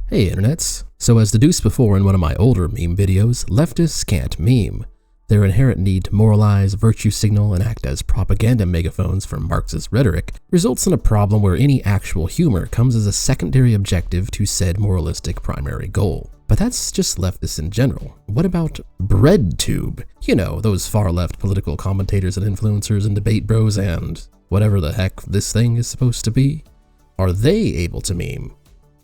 Hey internets. So as deduced before in one of my older meme videos, leftists can't meme. Their inherent need to moralize, virtue signal, and act as propaganda megaphones for Marxist rhetoric results in a problem where any actual humor comes as a secondary objective to said moralistic primary goal. But that's just leftists in general. What about Breadtube? You know, those far-left political commentators and influencers and debate bros and whatever the heck this thing is supposed to be. Are they able to meme?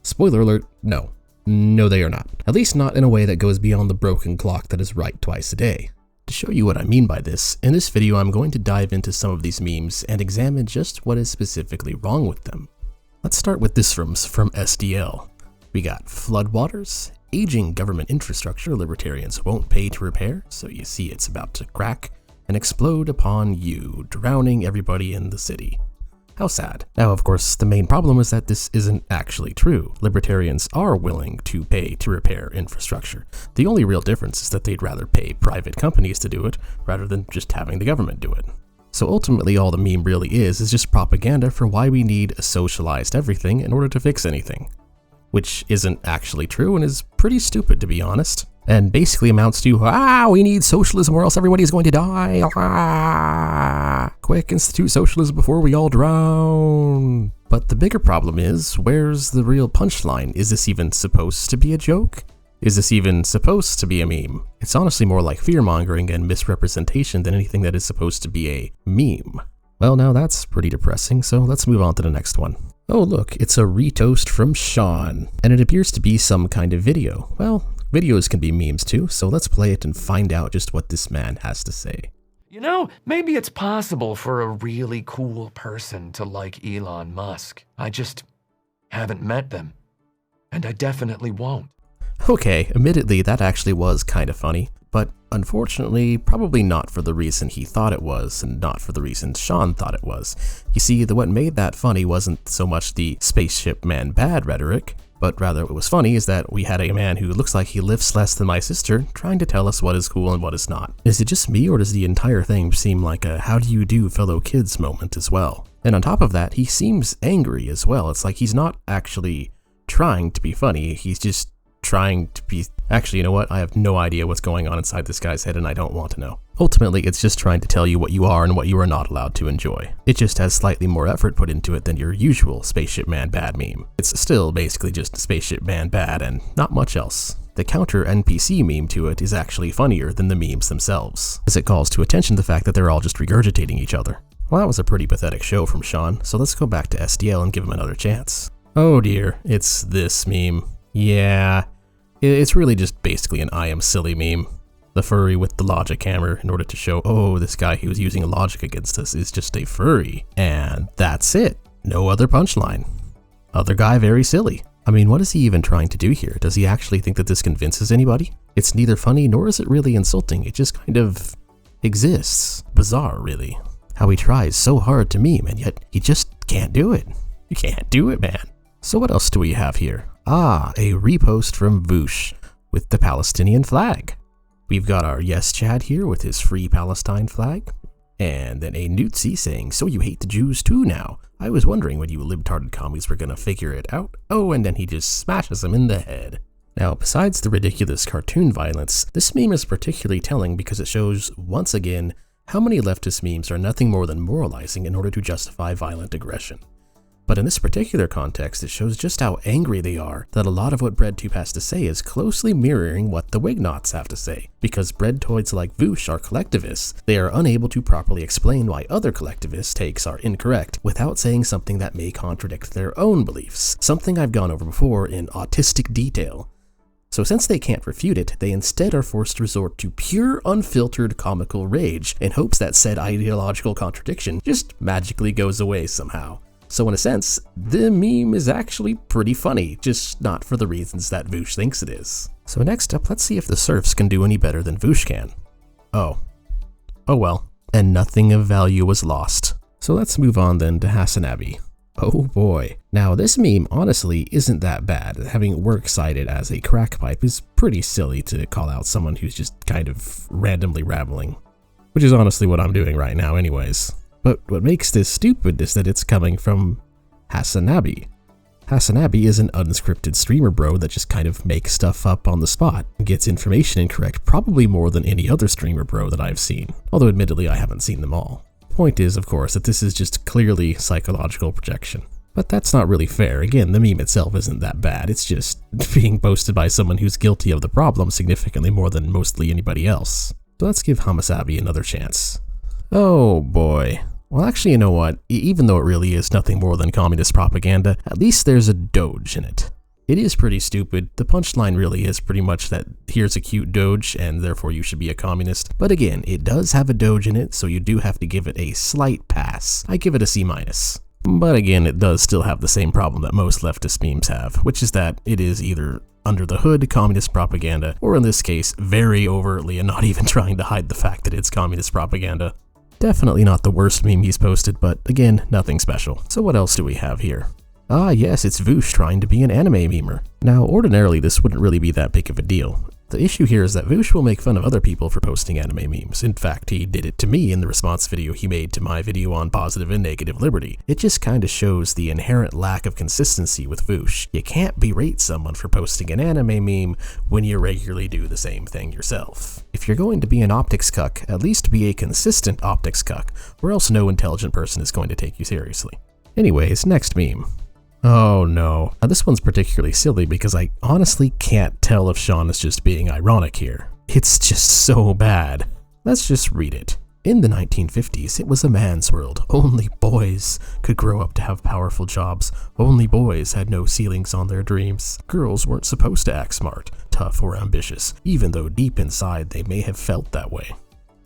Spoiler alert, no. No, they are not. At least not in a way that goes beyond the broken clock that is right twice a day. To show you what I mean by this, in this video I'm going to dive into some of these memes and examine just what is specifically wrong with them. Let's start with this from SDL. We got floodwaters, aging government infrastructure libertarians won't pay to repair, so you see it's about to crack and explode upon you, drowning everybody in the city. How sad. Now, of course, the main problem is that this isn't actually true. Libertarians are willing to pay to repair infrastructure. The only real difference is that they'd rather pay private companies to do it rather than just having the government do it. So ultimately all the meme really is just propaganda for why we need a socialized everything in order to fix anything. Which isn't actually true and is pretty stupid, to be honest. And basically amounts to, we need socialism or else everybody's going to die. Quick, institute socialism before we all drown. But the bigger problem is, where's the real punchline? Is this even supposed to be a joke? Is this even supposed to be a meme? It's honestly more like fear-mongering and misrepresentation than anything that is supposed to be a meme. Well, now that's pretty depressing, so let's move on to the next one. Oh look, it's a retoast from Sean, and it appears to be some kind of video. Well, videos can be memes too, so let's play it and find out just what this man has to say. You know, maybe it's possible for a really cool person to like Elon Musk. I just haven't met them, and I definitely won't. Okay, admittedly that actually was kind of funny, but unfortunately probably not for the reason he thought it was and not for the reason Sean thought it was. You see, what made that funny wasn't so much the spaceship man bad rhetoric, but rather what was funny is that we had a man who looks like he lifts less than my sister trying to tell us what is cool and what is not. Is it just me, or does the entire thing seem like a how do you do fellow kids moment as well? And on top of that, he seems angry as well. It's like he's not actually trying to be funny, he's just trying to be... Actually, you know what? I have no idea what's going on inside this guy's head and I don't want to know. Ultimately, it's just trying to tell you what you are and what you are not allowed to enjoy. It just has slightly more effort put into it than your usual Spaceship Man Bad meme. It's still basically just Spaceship Man Bad and not much else. The counter NPC meme to it is actually funnier than the memes themselves, as it calls to attention the fact that they're all just regurgitating each other. Well, that was a pretty pathetic show from Sean, so let's go back to SDL and give him another chance. Oh dear, it's this meme. Yeah, it's really just basically an I am silly meme. The furry with the logic hammer in order to show, oh, this guy who was using logic against us is just a furry. And that's it. No other punchline. Other guy very silly. I mean, what is he even trying to do here? Does he actually think that this convinces anybody? It's neither funny nor is it really insulting. It just kind of exists. Bizarre, really. How he tries so hard to meme and yet he just can't do it. You can't do it, man. So what else do we have here? A repost from Voosh with the Palestinian flag. We've got our Yes Chad here with his Free Palestine flag, and then a Newtsy saying, so you hate the Jews too now. I was wondering when you libtarded commies were gonna figure it out. Oh, and then he just smashes him in the head. Now, besides the ridiculous cartoon violence, this meme is particularly telling because it shows, once again, how many leftist memes are nothing more than moralizing in order to justify violent aggression. But in this particular context, it shows just how angry they are that a lot of what Breadtube has to say is closely mirroring what the Wignots have to say. Because Breadtoids like Voosh are collectivists, they are unable to properly explain why other collectivist takes are incorrect without saying something that may contradict their own beliefs, something I've gone over before in autistic detail. So since they can't refute it, they instead are forced to resort to pure, unfiltered comical rage in hopes that said ideological contradiction just magically goes away somehow. So in a sense, the meme is actually pretty funny, just not for the reasons that Voosh thinks it is. So next up, let's see if the serfs can do any better than Voosh can. Oh well, and nothing of value was lost. So let's move on then to Hassabi. Oh boy. Now this meme honestly isn't that bad. Having work cited as a crack pipe is pretty silly to call out someone who's just kind of randomly rambling. Which is honestly what I'm doing right now anyways. But what makes this stupid is that it's coming from Hassabi. Hassabi is an unscripted streamer bro that just kind of makes stuff up on the spot, gets information incorrect probably more than any other streamer bro that I've seen, although admittedly I haven't seen them all. Point is, of course, that this is just clearly psychological projection. But that's not really fair. Again, the meme itself isn't that bad. It's just being posted by someone who's guilty of the problem significantly more than mostly anybody else. So let's give Hassabi another chance. Oh boy. Well, actually, you know what? Even though it really is nothing more than communist propaganda, at least there's a doge in it. It is pretty stupid. The punchline really is pretty much that here's a cute doge and therefore you should be a communist. But again, it does have a doge in it, so you do have to give it a slight pass. I give it a C-. But again, it does still have the same problem that most leftist memes have, which is that it is either under the hood communist propaganda, or in this case, very overtly and not even trying to hide the fact that it's communist propaganda. Definitely not the worst meme he's posted, but again, nothing special. So what else do we have here? Ah yes, it's Voosh trying to be an anime memer. Now, ordinarily this wouldn't really be that big of a deal. The issue here is that Voosh will make fun of other people for posting anime memes. In fact, he did it to me in the response video he made to my video on positive and negative liberty. It just kinda shows the inherent lack of consistency with Voosh. You can't berate someone for posting an anime meme when you regularly do the same thing yourself. If you're going to be an optics cuck, at least be a consistent optics cuck, or else no intelligent person is going to take you seriously. Anyways, next meme. Oh no. Now this one's particularly silly because I honestly can't tell if Sean is just being ironic here. It's just so bad. Let's just read it. In the 1950s, it was a man's world. Only boys could grow up to have powerful jobs. Only boys had no ceilings on their dreams. Girls weren't supposed to act smart, tough, or ambitious, even though deep inside they may have felt that way.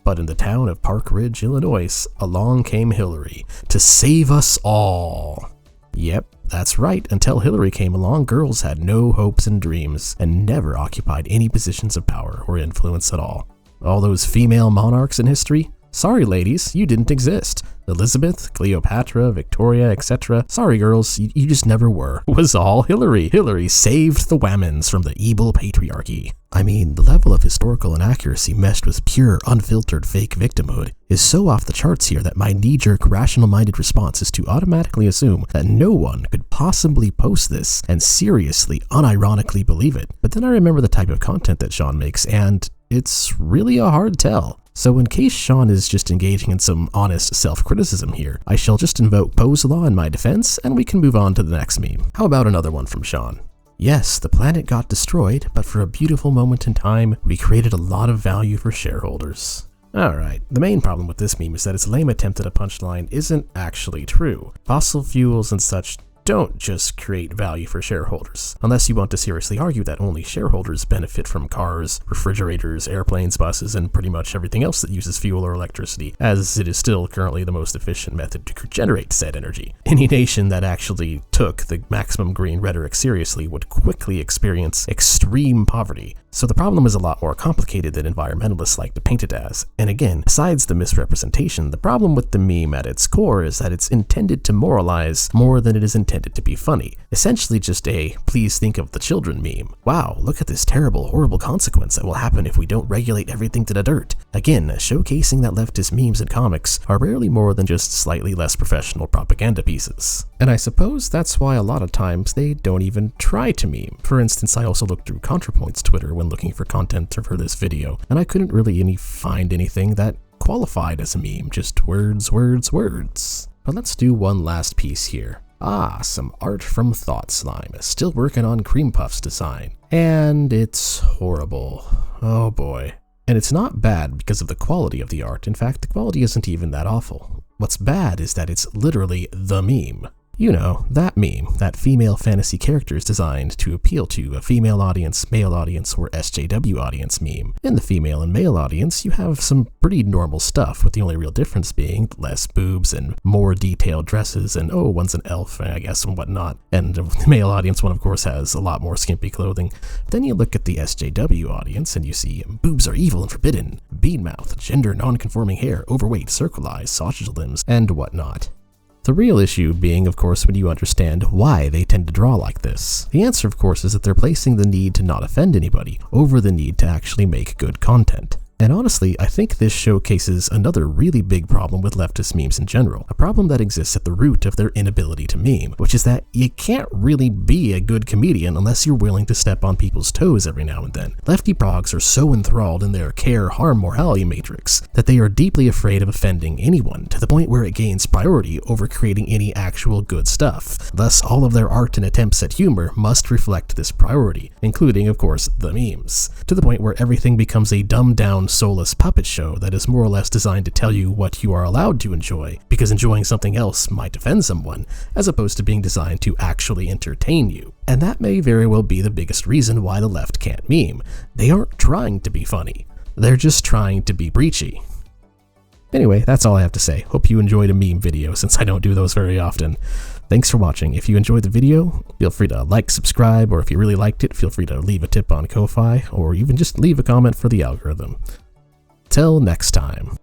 But in the town of Park Ridge, Illinois, along came Hillary to save us all. Yep, that's right. Until Hillary came along, girls had no hopes and dreams and never occupied any positions of power or influence at all. All those female monarchs in history? Sorry ladies, you didn't exist. Elizabeth, Cleopatra, Victoria, etc. Sorry girls, you just never were. It was all Hillary. Hillary saved the women's from the evil patriarchy. I mean, the level of historical inaccuracy meshed with pure, unfiltered fake victimhood is so off the charts here that my knee-jerk, rational-minded response is to automatically assume that no one could possibly post this and seriously, unironically believe it. But then I remember the type of content that Sean makes, and it's really a hard tell. So in case Sean is just engaging in some honest self-criticism here, I shall just invoke Poe's law in my defense, and we can move on to the next meme. How about another one from Sean? Yes, the planet got destroyed, but for a beautiful moment in time, we created a lot of value for shareholders. Alright, the main problem with this meme is that its lame attempt at a punchline isn't actually true. Fossil fuels and such don't just create value for shareholders, unless you want to seriously argue that only shareholders benefit from cars, refrigerators, airplanes, buses, and pretty much everything else that uses fuel or electricity, as it is still currently the most efficient method to generate said energy. Any nation that actually took the maximum green rhetoric seriously would quickly experience extreme poverty. So the problem is a lot more complicated than environmentalists like to paint it as. And again, besides the misrepresentation, the problem with the meme at its core is that it's intended to moralize more than it is intended to be funny. Essentially just a please think of the children meme. Wow, look at this terrible, horrible consequence that will happen if we don't regulate everything to the dirt. Again, showcasing that leftist memes and comics are rarely more than just slightly less professional propaganda pieces. And I suppose that's why a lot of times they don't even try to meme. For instance, I also looked through ContraPoint's Twitter when looking for content for this video, and I couldn't really find anything that qualified as a meme, just words, words, words. But let's do one last piece here. Ah, some art from Thought Slime, still working on Cream Puff's design. And it's horrible. Oh boy. And it's not bad because of the quality of the art. In fact, the quality isn't even that awful. What's bad is that it's literally the meme. You know, that meme, that female fantasy characters designed to appeal to a female audience, male audience, or SJW audience meme. In the female and male audience, you have some pretty normal stuff, with the only real difference being less boobs and more detailed dresses, and oh, one's an elf, I guess, and whatnot. And the male audience one, of course, has a lot more skimpy clothing. But then you look at the SJW audience, and you see boobs are evil and forbidden, bean mouth, gender non-conforming hair, overweight, circle eyes, sausage limbs, and whatnot. The real issue being, of course, when you understand why they tend to draw like this. The answer, of course, is that they're placing the need to not offend anybody over the need to actually make good content. And honestly, I think this showcases another really big problem with leftist memes in general, a problem that exists at the root of their inability to meme, which is that you can't really be a good comedian unless you're willing to step on people's toes every now and then. Lefty progs are so enthralled in their care-harm morality matrix that they are deeply afraid of offending anyone, to the point where it gains priority over creating any actual good stuff. Thus, all of their art and attempts at humor must reflect this priority, including, of course, the memes, to the point where everything becomes a dumbed-down, soulless puppet show that is more or less designed to tell you what you are allowed to enjoy, because enjoying something else might offend someone, as opposed to being designed to actually entertain you. And that may very well be the biggest reason why the left can't meme. They aren't trying to be funny. They're just trying to be preachy. Anyway, that's all I have to say. Hope you enjoyed a meme video, since I don't do those very often. Thanks for watching. If you enjoyed the video, feel free to like, subscribe, or if you really liked it, feel free to leave a tip on Ko-Fi, or even just leave a comment for the algorithm. Till next time.